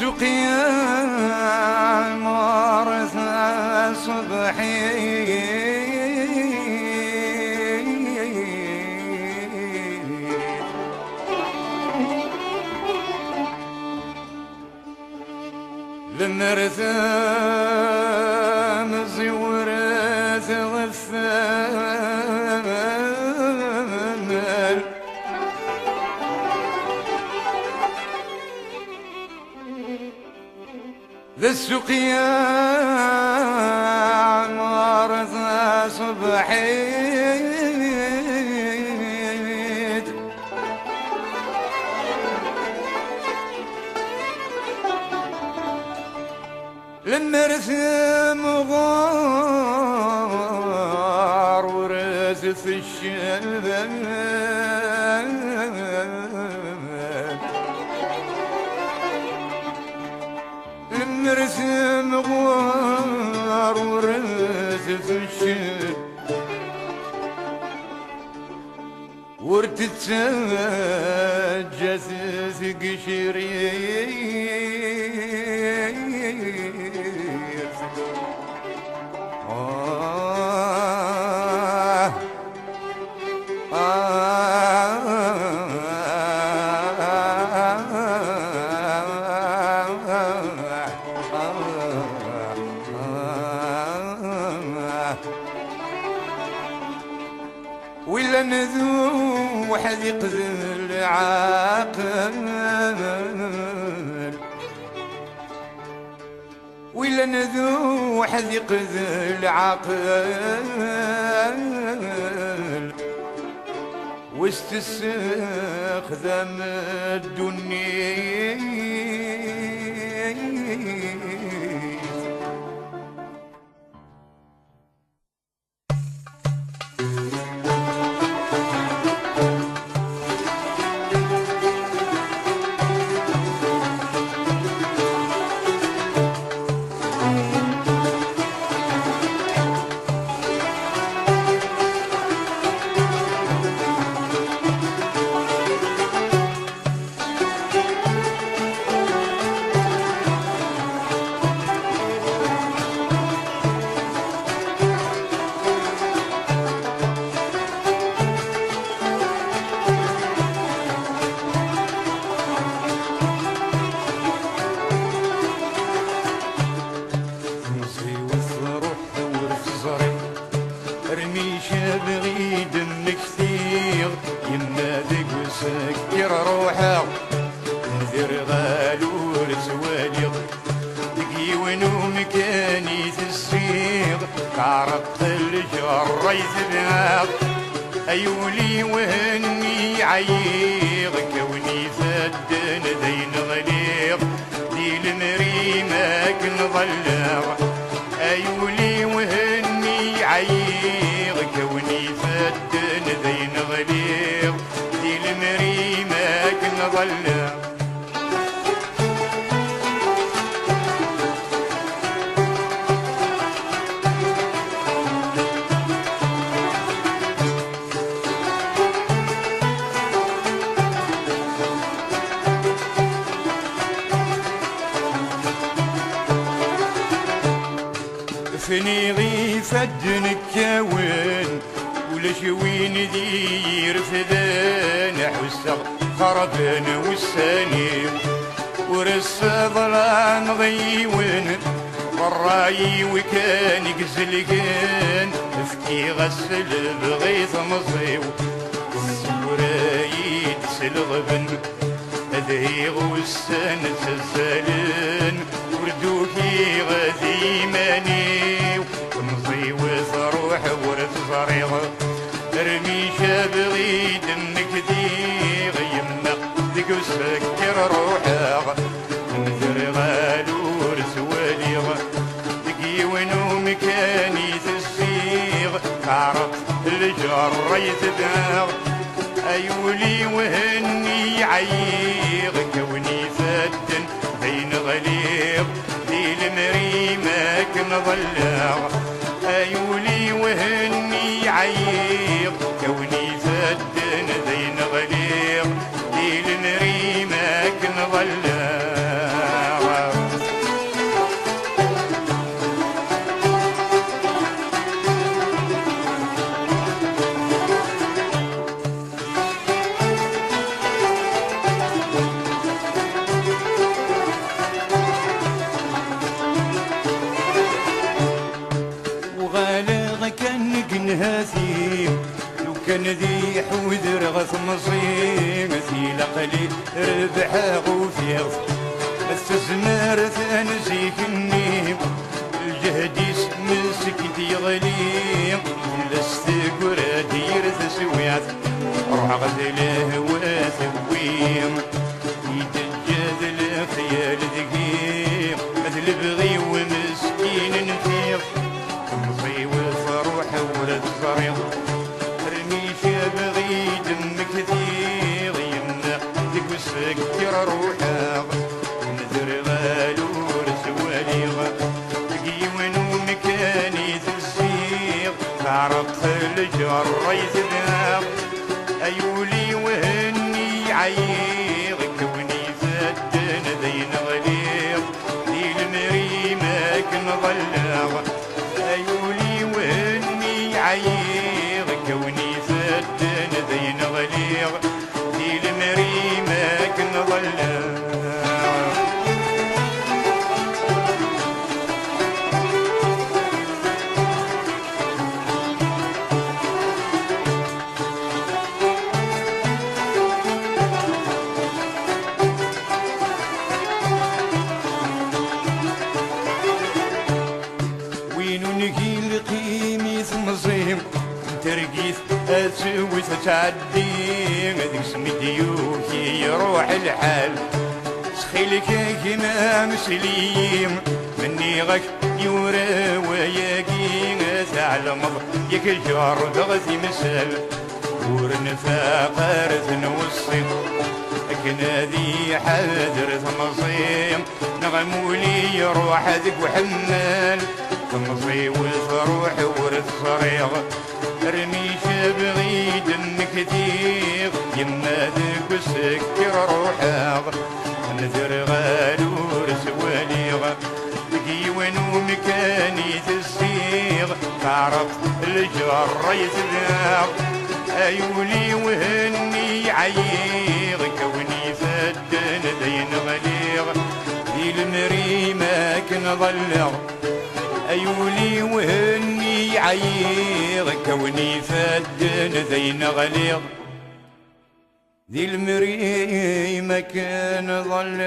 للسقيا مارثنا صبحي للنرثام زورات غفال للسقيا مارثنا صبحيت للنرثم غار ورث الشباب للنرثم غار ورث الشباب ورتتسجس قشريت ولا نذوح يقذل العاقل ولا نذوح يقذل العاقل واستستخدم الدنيا بغي دم كثير يما ذق وسكر روحه نذر غالور زواليغ دقي ونوم كاني تسيغ تعرق الجر يثباغ ايولي وهني عيغ كوني فدن ذين غليغ دي المريمك نظلغ ايولي وهني عيغ كوني فدن ذين غليظ دي المريمك نظلغ فني غي فدن الكون ولا شوين دير فذان حوسه خربان والساني ورس ظلام ضيون والراي وكان يقزلقان افكي غسل بغيث مصيو السورايد سلغبن ذيغ والسان تزالن وردوكي غادي ماني ونصي وثروح ورث صريغ ارمي شابغي دمك ديغ يما ذق وسكر روحاغ نذر غالور سواليغ دقي ونوم كاني تسيغ عرق الجر يتداغ ايولي وهني عيغ كوني فدن بين غليظ دي المريمك نظلغ ايولي وهني عيغ كوني فدن بين غليظ دي المريمك نظلغ نهاسي لو كان ذي حوذر غث مصيمتي لقلي ربح غوثيغ استثمار ثانزيك النيم الجهدي مسكت يغلي لستقر دير تسويات روح غزله وثويم يتجاذ الخيال ذقيم مثل بغي ومسكين نفيق مصي وفروح ولد صريق رمي شابغي دم كثير يمنع ذك وسكر روحه ونذر غالور سواليغ تقيون ومكاني تسيغ تعرق الجر يتذاق أيولي وهني عيغ كوني فدن ذين غليغ ذي المريمة كنظلغ أيولي وهني عيغ كوني فدن ذين غليغ ذي المريمة كنظلغ نقيل قيمي مصيم ترقيث اسوي تتعدي ذيك سميديوكي يروح الحال سخيلك كما مسليم مني غك يورا وياكي تعلم يك الجار ضغثي مسال ورنفا قارث نوصي كنا ذي حذر مصيم نغمولي يروح ذك وحمال تمضي والفروح ورث صريغ رمي شبغي دم كثير يما ذك وسكر روحاغ نذر غالور سواليغ دقيون ومكاني تسيغ تعرف الجر يتذاغ أيولي وهني عيغ كوني فدن ذين غليغ ذي المريمة كنظلغ أيولي وهني عيغ كوني فدن ذين غليغ ذي المريمة كنظلغ